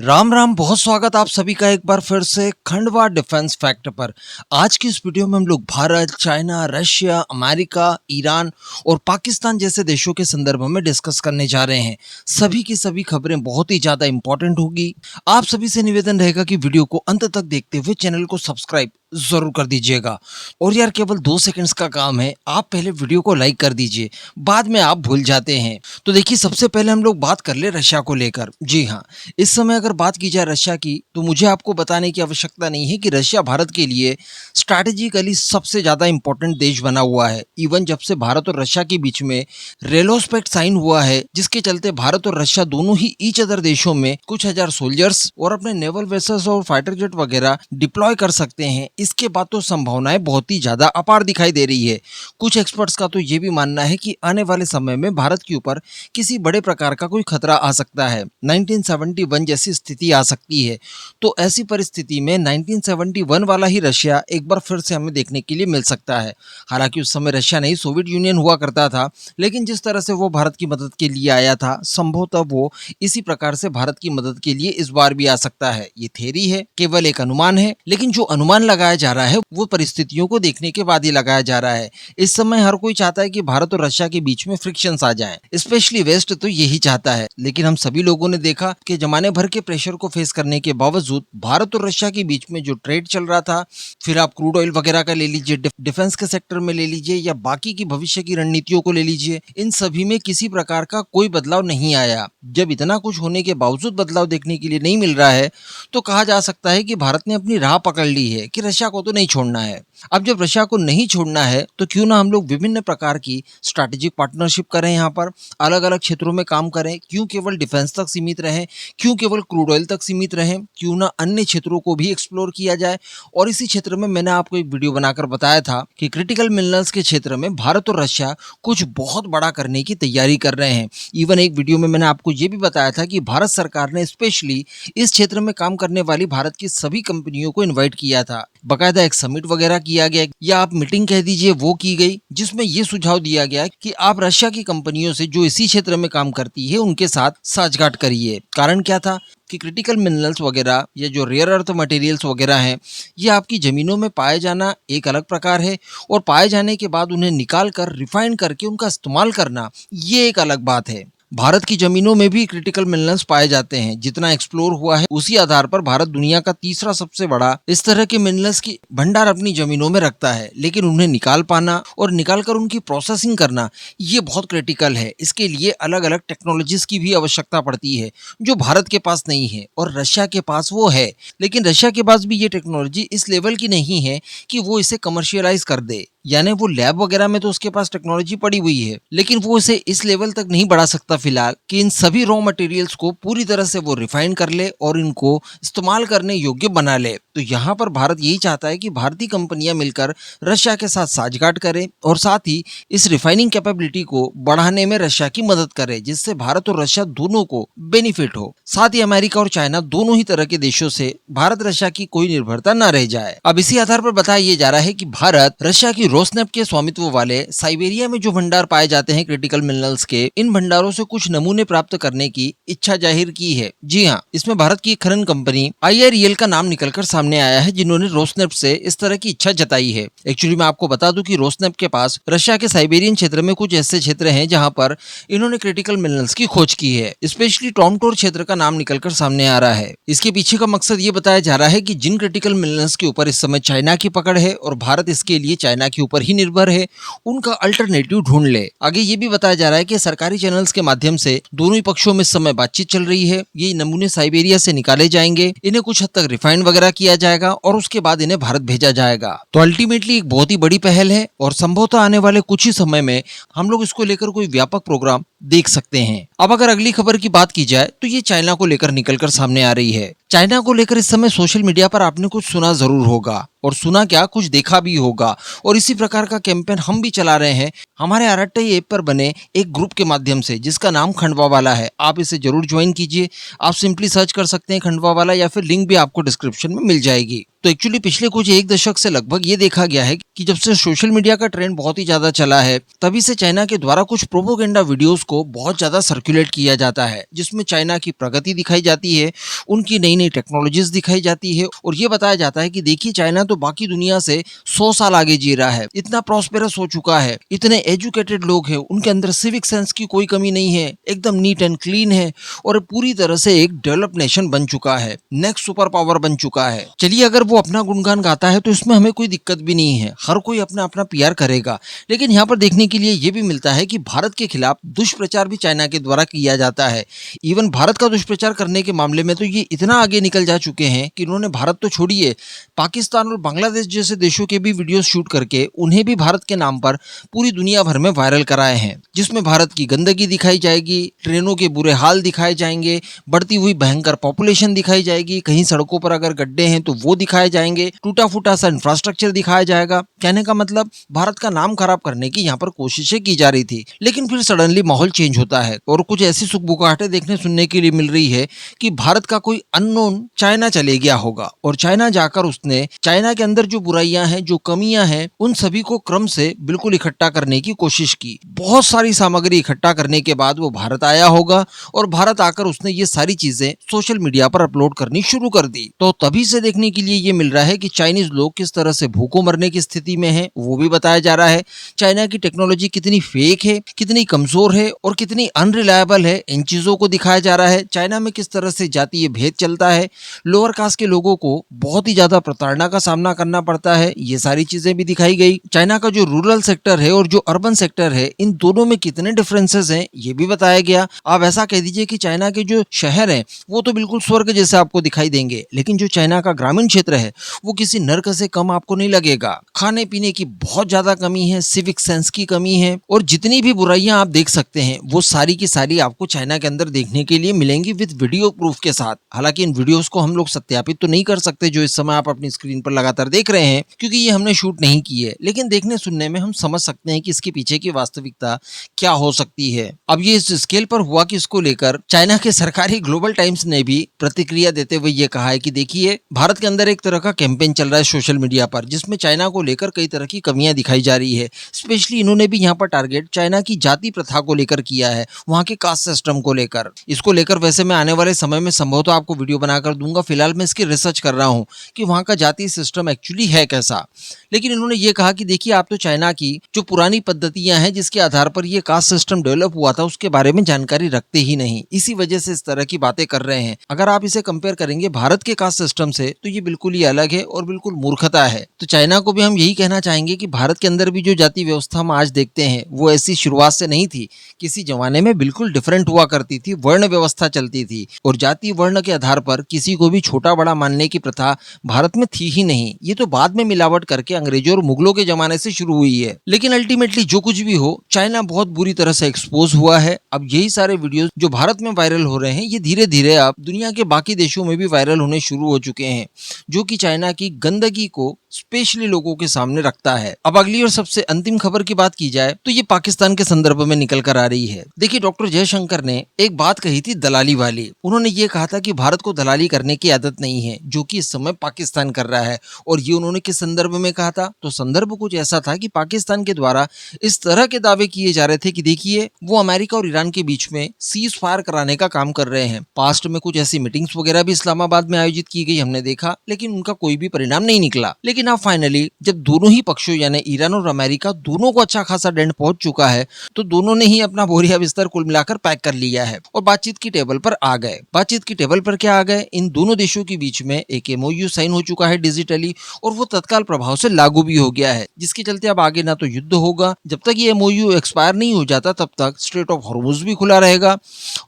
राम राम, बहुत स्वागत आप सभी का एक बार फिर से खंडवा डिफेंस फैक्ट पर। आज की इस वीडियो में हम लोग Bharat, China, Russia, America, Iran और पाकिस्तान जैसे देशों के संदर्भ में डिस्कस करने जा रहे हैं। सभी की सभी खबरें बहुत ही ज्यादा इंपॉर्टेंट होगी। आप सभी से निवेदन रहेगा कि वीडियो को अंत तक देखते हुए चैनल को सब्सक्राइब जरूर कर दीजिएगा। और यार केवल 2 सेकंड्स का काम है, आप पहले वीडियो को लाइक कर दीजिए, बाद में आप भूल जाते हैं। तो देखिए, सबसे पहले हम लोग बात कर ले रशिया को लेकर। जी हाँ, इस समय अगर बात की जाए रशिया की, तो मुझे आपको बताने की आवश्यकता नहीं है कि रशिया भारत के लिए स्ट्रैटेजिकली सबसे ज्यादा इंपॉर्टेंट देश बना हुआ है। इवन जब से भारत और रशिया के बीच में रेलोस्पेक्ट साइन हुआ है, जिसके चलते भारत और रशिया दोनों ही ईच अदर देशों में कुछ हजार सोल्जर्स और अपने नेवल वेसल्स और फाइटर जेट वगैरह डिप्लॉय कर सकते हैं, इसके बाद तो संभावनाएं बहुत ही ज्यादा अपार दिखाई दे रही है। कुछ एक्सपर्ट्स का तो ये भी मानना है कि आने वाले समय में भारत के ऊपर किसी बड़े प्रकार का कोई खतरा आ सकता है, 1971 जैसी स्थिति आ सकती है। तो ऐसी परिस्थिति में 1971 वाला ही रशिया एक बार फिर से हमें देखने के लिए मिल सकता है। हालांकि उस समय रशिया नहीं, सोवियत यूनियन हुआ करता था, लेकिन जिस तरह से वो भारत की मदद के लिए आया था, संभवतः वो इसी प्रकार से भारत की मदद के लिए इस बार भी आ सकता है। ये थ्योरी है, केवल एक अनुमान है, लेकिन जो अनुमान लगाया जा रहा है वो परिस्थितियों को देखने के बाद ही लगाया जा रहा है। इस समय हर कोई चाहता है कि भारत और रशिया के बीच में फ्रिक्शंस आ जाएं, स्पेशली वेस्ट तो यही चाहता है। लेकिन हम सभी लोगों ने देखा कि जमाने भर के प्रेशर को फेस करने के बावजूद भारत और रशिया के बीच में जो ट्रेड चल रहा था, फिर आप क्रूड ऑयल वगैरह का ले लीजिए, डिफेंस के सेक्टर में ले लीजिए, या बाकी की भविष्य की रणनीतियों को ले लीजिए, इन सभी में किसी प्रकार का कोई बदलाव नहीं आया। जब इतना कुछ होने के बावजूद बदलाव देखने के लिए नहीं मिल रहा है, तो कहा जा सकता है कि भारत ने अपनी राह पकड़ ली है कि रशिया को तो नहीं छोड़ना है। अब जब रशिया को नहीं छोड़ना है, तो क्यों ना हम लोग विभिन्न प्रकार की स्ट्रैटेजिक पार्टनरशिप करें, यहाँ पर अलग अलग क्षेत्रों में काम करें। क्यों केवल डिफेंस तक सीमित रहें, क्यों केवल क्रूड ऑयल तक सीमित रहें, क्यों ना अन्य क्षेत्रों को भी एक्सप्लोर किया जाए। और इसी क्षेत्र में मैंने आपको एक वीडियो बनाकर बताया था कि क्रिटिकल मिनरल्स के क्षेत्र में भारत और रशिया कुछ बहुत बड़ा करने की तैयारी कर रहे हैं। इवन एक वीडियो में मैंने आपको ये भी बताया था कि भारत सरकार ने स्पेशली इस क्षेत्र में काम करने वाली भारत की सभी कंपनियों को इन्वाइट किया था। बकायदा एक समिट वगैरह किया गया, या आप मीटिंग कह दीजिए, वो की गई, जिसमें ये सुझाव दिया गया कि आप रशिया की कंपनियों से जो इसी क्षेत्र में काम करती है उनके साथ साझगांठ करिए। कारण क्या था कि क्रिटिकल मिनरल्स वगैरह या जो रेयर अर्थ मटेरियल्स वगैरह हैं, ये आपकी जमीनों में पाए जाना एक अलग प्रकार है, और पाए जाने के बाद उन्हें निकाल कर रिफाइन करके उनका इस्तेमाल करना, ये एक अलग बात है। भारत की जमीनों में भी क्रिटिकल मिनरल्स पाए जाते हैं। जितना एक्सप्लोर हुआ है, उसी आधार पर भारत दुनिया का तीसरा सबसे बड़ा इस तरह के मिनरल्स की भंडार अपनी जमीनों में रखता है। लेकिन उन्हें निकाल पाना और निकालकर उनकी प्रोसेसिंग करना, ये बहुत क्रिटिकल है। इसके लिए अलग अलग टेक्नोलॉजीज की भी आवश्यकता पड़ती है, जो भारत के पास नहीं है और रशिया के पास वो है। लेकिन रशिया के पास भी ये टेक्नोलॉजी इस लेवल की नहीं है कि वो इसे कमर्शियलाइज कर दे। यानी वो लैब वगैरह में तो उसके पास टेक्नोलॉजी पड़ी हुई है, लेकिन वो इसे इस लेवल तक नहीं बढ़ा सकता फिलहाल कि इन सभी रॉ मटेरियल्स को पूरी तरह से वो रिफाइन कर ले और इनको इस्तेमाल करने योग्य बना ले। तो यहाँ पर भारत यही चाहता है कि भारतीय कंपनियां मिलकर रशिया के साथ साझगांठ करें और साथ ही इस रिफाइनिंग कैपेबिलिटी को बढ़ाने में रशिया की मदद करे, जिससे भारत और रशिया दोनों को बेनिफिट हो। साथ ही अमेरिका और चाइना दोनों ही तरह के देशों से भारत रशिया की कोई निर्भरता न रह जाए। अब इसी आधार पर बताया ये जा रहा है कि भारत रशिया की रोसनेफ्ट के स्वामित्व वाले साइबेरिया में जो भंडार पाए जाते हैं क्रिटिकल मिनरल्स के, इन भंडारों से कुछ नमूने प्राप्त करने की इच्छा जाहिर की है। जी हाँ, इसमें भारत की खनन कंपनी IREL का नाम निकलकर सामने आया है, जिन्होंने रोसनेफ्ट से इस तरह की इच्छा जताई है। एक्चुअली मैं आपको बता दूं कि रोसनेफ्ट के पास रशिया के साइबेरियन क्षेत्र में कुछ ऐसे क्षेत्र हैं जहां पर इन्होंने क्रिटिकल मिनरल्स की खोज की है। स्पेशली टॉमटोर क्षेत्र का नाम निकलकर सामने आ रहा है। इसके पीछे का मकसद ये बताया जा रहा है कि जिन क्रिटिकल मिनरल्स के ऊपर इस समय चाइना की पकड़ है और भारत इसके लिए चाइना के ऊपर ही निर्भर है, उनका अल्टरनेटिव ढूंढ ले। आगे ये भी बताया जा रहा है कि सरकारी चैनल्स के माध्यम से दोनों ही पक्षों में इस समय बातचीत चल रही है। ये नमूने साइबेरिया से निकाले जाएंगे, इन्हें कुछ हद तक रिफाइन वगैरह किया जाएगा और उसके बाद इन्हें भारत भेजा जाएगा। तो अल्टीमेटली एक बहुत ही बड़ी पहल है और संभवतः आने वाले कुछ ही समय में हम लोग इसको लेकर कोई व्यापक प्रोग्राम देख सकते हैं। अब अगर अगली खबर की बात की जाए, तो ये चाइना को लेकर निकलकर सामने आ रही है। चाइना को लेकर इस समय सोशल मीडिया पर आपने कुछ सुना जरूर होगा, और सुना क्या, कुछ देखा भी होगा। और इसी प्रकार का कैंपेन हम भी चला रहे हैं हमारे RTI ऐप पर बने एक ग्रुप के माध्यम से, जिसका नाम खंडवा वाला है। आप इसे जरूर ज्वाइन कीजिए। आप सिंपली सर्च कर सकते हैं खंडवा वाला, या फिर लिंक भी आपको डिस्क्रिप्शन में मिल जाएगी। तो एक्चुअली पिछले कुछ एक दशक से लगभग ये देखा गया है कि जब से सोशल मीडिया का ट्रेंड बहुत ही ज्यादा चला है, तभी से चाइना के द्वारा कुछ प्रोपोगेंडा वीडियोस को बहुत ज्यादा सर्कुलेट किया जाता है, जिसमें चाइना की प्रगति दिखाई जाती है, उनकी नई नई टेक्नोलॉजीज दिखाई जाती है और ये बताया जाता है कि देखिए चाइना तो बाकी दुनिया से 100 साल आगे जी रहा है, इतना प्रॉस्पेरस हो चुका है, इतने एजुकेटेड लोग हैं, उनके अंदर सिविक सेंस की कोई कमी नहीं है, एकदम नीट एंड क्लीन है और पूरी तरह से एक डेवलप नेशन बन चुका है, नेक्स्ट सुपर पावर बन चुका है। चलिए अगर वो अपना गुणगान गाता है तो इसमें हमें कोई दिक्कत भी नहीं है, हर कोई अपना अपना पीआर करेगा। लेकिन यहाँ पर देखने के लिए ये भी मिलता है कि भारत के खिलाफ दुष्प्रचार भी चाइना के द्वारा किया जाता है। इवन भारत का दुष्प्रचार करने के मामले में तो ये इतना आगे निकल जा चुके हैं कि इन्होंने भारत तो छोड़िए, पाकिस्तान और बांग्लादेश जैसे देशों के भी वीडियो शूट करके उन्हें भी भारत के नाम पर पूरी दुनिया भर में वायरल कराए हैं, जिसमें भारत की गंदगी दिखाई जाएगी, ट्रेनों के बुरे हाल दिखाए जाएंगे, बढ़ती हुई भयंकर पॉपुलेशन दिखाई जाएगी, कहीं सड़कों पर अगर गड्ढे हैं तो वो दिखाए जाएंगे, टूटा फूटा सा इंफ्रास्ट्रक्चर दिखाया जाएगा। कहने का मतलब भारत का नाम खराब करने की यहाँ पर कोशिशें की जा रही थी। लेकिन फिर सडनली माहौल चेंज होता है और कुछ ऐसी सुखबुकाहटें देखने सुनने के लिए मिल रही है कि भारत का कोई अननोन चाइना चले गया होगा और चाइना जाकर उसने चाइना के अंदर जो बुराइयां हैं, जो कमियां हैं, उन सभी को क्रम से बिल्कुल इकट्ठा करने की कोशिश की। बहुत सारी सामग्री इकट्ठा करने के बाद वो भारत आया होगा और भारत आकर उसने ये सारी चीजें सोशल मीडिया पर अपलोड करनी शुरू कर दी। तो तभी से देखने के लिए ये मिल रहा है कि चाइनीज लोग किस तरह से भूखों मरने की स्थिति में हैं, वो भी बताया जा रहा है। चाइना की टेक्नोलॉजी कितनी फेक है, कितनी कमजोर है और कितनी अनरिलायबल है, इन चीजों को दिखाया जा रहा है। चाइना में किस तरह से जातीय भेद चलता है, लोअर कास्ट के लोगों को बहुत ही ज्यादा प्रताड़ना का सामना करना पड़ता है, ये सारी चीजें भी दिखाई गई। चाइना का जो रूरल सेक्टर है और जो अर्बन सेक्टर है, इन दोनों में कितने डिफरेंसेस हैं, ये भी बताया गया। आप ऐसा कह दीजिए कि चाइना के जो शहर हैं वो तो बिल्कुल स्वर्ग जैसे आपको दिखाई देंगे, लेकिन जो चाइना का ग्रामीण क्षेत्र है वो किसी नर्क से कम आपको नहीं लगेगा। खाने पीने की बहुत ज्यादा कमी है, सिविक सेंस की कमी है और जितनी भी बुराइयां आप देख सकते हैं वो सारी की सारी आपको चाइना के अंदर देखने के लिए मिलेंगी विद वीडियो प्रूफ के साथ। हालांकि इन वीडियोस को हम लोग सत्यापित तो नहीं कर सकते जो इस समय आप अपनी स्क्रीन पर लगातार देख रहे हैं, क्योंकि ये हमने शूट नहीं की है, लेकिन देखने सुनने में हम समझ सकते हैं कि इसके पीछे की वास्तविकता क्या हो सकती है। अब ये इस स्केल पर हुआ कि इसको लेकर चाइना के सरकारी ग्लोबल टाइम्स ने भी प्रतिक्रिया देते हुए ये कहा है कि देखिए भारत के अंदर एक तरह का कैंपेन चल रहा है सोशल मीडिया पर, जिसमें चाइना को लेकर कई तरह की कमियां दिखाई जा रही है। स्पेशली इन्होंने भी यहाँ पर टारगेट चाइना की जाति प्रथा को लेकर किया है, वहाँ के कास्ट सिस्टम को लेकर। इसको लेकर वैसे मैं आने वाले समय में संभवतः आपको वीडियो बनाकर दूंगा, फिलहाल मैं इसकी रिसर्च कर रहा हूँ कि वहाँ का जाति सिस्टम एक्चुअली है कैसा। लेकिन इन्होंने ये कहा कि देखिए आप तो चाइना की जो पुरानी पद्धतियां हैं जिसके आधार पर ये कास्ट सिस्टम डेवलप हुआ था उसके बारे में जानकारी रखते ही नहीं, इसी वजह से इस तरह की बातें कर रहे हैं। अगर आप इसे कंपेयर करेंगे भारत के कास्ट सिस्टम से तो ये बिल्कुल ही अलग है और बिल्कुल मूर्खता है। तो चाइना को भी हम यही कहना चाहेंगे कि भारत के अंदर भी जो जाति व्यवस्था हम आज देखते हैं वो ऐसी शुरुआत से नहीं थी, किसी जमाने में बिल्कुल डिफरेंट हुआ करती थी, वर्ण व्यवस्था चलती थी और जाति वर्ण के आधार पर किसी को भी छोटा बड़ा मानने की प्रथा भारत में थी ही नहीं। ये तो बाद में मिलावट करके अंग्रेजों और मुगलों के जमाने से शुरू हुई है। लेकिन अल्टीमेटली जो कुछ भी हो, चाइना बहुत बुरी तरह से एक्सपोज हुआ है। अब यही सारे वीडियोस जो भारत में वायरल हो रहे हैं ये धीरे धीरे अब दुनिया के बाकी देशों में भी वायरल होने शुरू हो चुके हैं, जो कि चाइना की गंदगी को स्पेशली लोगों के सामने रखता है। अब अगली और सबसे अंतिम खबर की बात की जाए तो ये पाकिस्तान के संदर्भ में निकल कर आ रही है। देखिए डॉक्टर जयशंकर ने एक बात कही थी दलाली वाली। उन्होंने ये कहा था कि भारत को दलाली करने की आदत नहीं है, जो कि इस समय पाकिस्तान कर रहा है। और ये उन्होंने किस संदर्भ में कहा था? तो संदर्भ कुछ ऐसा था कि पाकिस्तान के द्वारा इस तरह के दावे किए जा रहे थे कि देखिए वो अमेरिका और ईरान के बीच में सीज फायर कराने का काम कर रहे हैं। पास्ट में कुछ ऐसी मीटिंग्स वगैरह भी इस्लामाबाद में आयोजित की गई, हमने देखा, लेकिन उनका कोई भी परिणाम नहीं निकला। लेकिन अब फाइनली जब दोनों ही पक्षों यानी ईरान और अमेरिका दोनों को अच्छा खासा डेंट पहुंच चुका है, तो दोनों ने ही अपना बोरिया बिस्तर कुल मिलाकर पैक कर लिया है और बातचीत की टेबल पर आ गए। बातचीत की टेबल पर क्या आ गए? इन दोनों देशों के बीच में एक एमओयू साइन हो चुका है डिजिटली और वो तत्काल प्रभाव से लागू भी हो गया है, जिसके चलते अब आगे ना तो युद्ध होगा, जब तक ये एमओयू एक्सपायर नहीं हो जाता तब तक स्ट्रेट ऑफ हॉर्मुज भी खुला रहेगा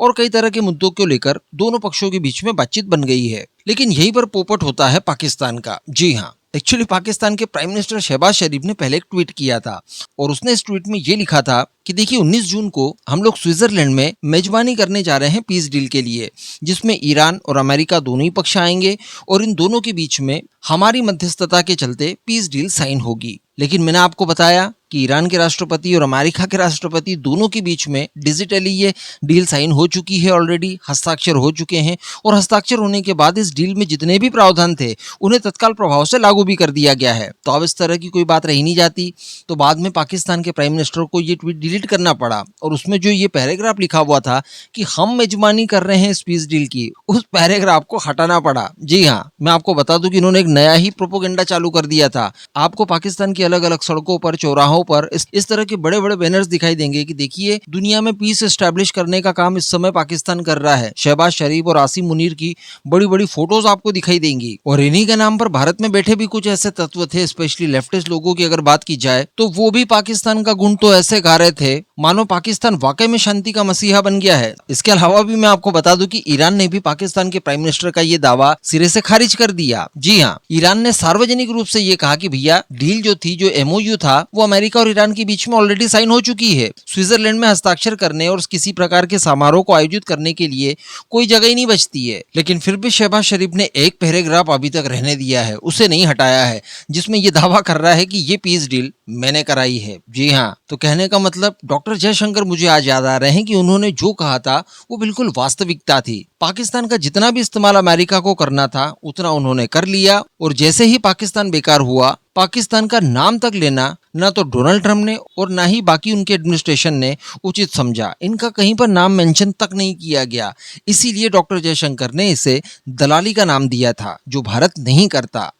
और कई तरह के मुद्दों को लेकर दोनों पक्षों के बीच में बातचीत बन गई है। लेकिन यहीं पर पोपट होता है पाकिस्तान का। जी हाँ, एक्चुअली पाकिस्तान के प्राइम मिनिस्टर शहबाज शरीफ ने पहले एक ट्वीट किया था और उसने इस ट्वीट में ये लिखा था कि देखिए 19 जून को हम लोग स्विट्जरलैंड में मेजबानी करने जा रहे हैं पीस डील के लिए, जिसमें ईरान और अमेरिका दोनों ही पक्ष आएंगे और इन दोनों के बीच में हमारी मध्यस्थता के चलते पीस डील साइन होगी। लेकिन मैंने आपको बताया कि ईरान के राष्ट्रपति और अमेरिका के राष्ट्रपति दोनों के बीच में डिजिटली ये डील साइन हो चुकी है, ऑलरेडी हस्ताक्षर हो चुके हैं और हस्ताक्षर होने के बाद इस डील में जितने भी प्रावधान थे उन्हें तत्काल प्रभाव से लागू भी कर दिया गया है। तो अब इस तरह की कोई बात रही नहीं जाती। तो बाद में पाकिस्तान के प्राइम मिनिस्टर को ये ट्वीट डिलीट करना पड़ा और उसमें जो ये पैराग्राफ लिखा हुआ था कि हम मेजबानी कर रहे हैं इस पीस डील की, उस पैराग्राफ को हटाना पड़ा। जी हाँ, मैं आपको बता दूं कि इन्होंने एक नया ही प्रोपोगेंडा चालू कर दिया था। आपको पाकिस्तान की अलग अलग सड़कों पर, चौराहों पर इस तरह के बड़े बड़े बैनर्स दिखाई देंगे कि देखिए दुनिया में पीस एस्टैब्लिश करने का काम इस समय पाकिस्तान कर रहा है। शहबाज शरीफ और आसिम मुनीर की बड़ी बड़ी फोटोज आपको दिखाई देंगी और इन्हीं के नाम पर भारत में बैठे भी कुछ ऐसे तत्व थे, स्पेशली लेफ्टिस्ट लोगों की अगर बात की जाए तो वो भी पाकिस्तान का गुण तो ऐसे गा रहे थे मानो पाकिस्तान वाकई में शांति का मसीहा बन गया है। इसके अलावा भी मैं आपको बता दूं कि ईरान ने भी पाकिस्तान के प्राइम मिनिस्टर का ये दावा सिरे से खारिज कर दिया। जी हाँ, ईरान ने सार्वजनिक रूप से ये कहा कि भैया डील जो थी, जो एमओयू था, वो अमेरिका और ईरान के बीच में ऑलरेडी साइन हो चुकी है। स्विट्जरलैंड में हस्ताक्षर करने और किसी प्रकार के समारोह को आयोजित करने के लिए कोई जगह ही नहीं बचती है। लेकिन फिर भी शहबाज शरीफ ने एक पैराग्राफ अभी तक रहने दिया है, उसे नहीं हटाया है, जिसमें ये दावा कर रहा है कि ये पीस डील मैंने कराई है। जी हाँ, तो कहने का मतलब डॉक्टर जयशंकर मुझे आज याद आ रहे हैं कि उन्होंने जो कहा था वो बिल्कुल वास्तविकता थी। पाकिस्तान का जितना भी इस्तेमाल अमेरिका को करना था उतना उन्होंने कर लिया और जैसे ही पाकिस्तान बेकार हुआ, पाकिस्तान का नाम तक लेना ना तो डोनाल्ड ट्रंप ने और ना ही बाकी उनके एडमिनिस्ट्रेशन ने उचित समझा। इनका कहीं पर नाम मेंशन तक नहीं किया गया। इसीलिए डॉक्टर जयशंकर ने इसे दलाली का नाम दिया था, जो भारत नहीं करता।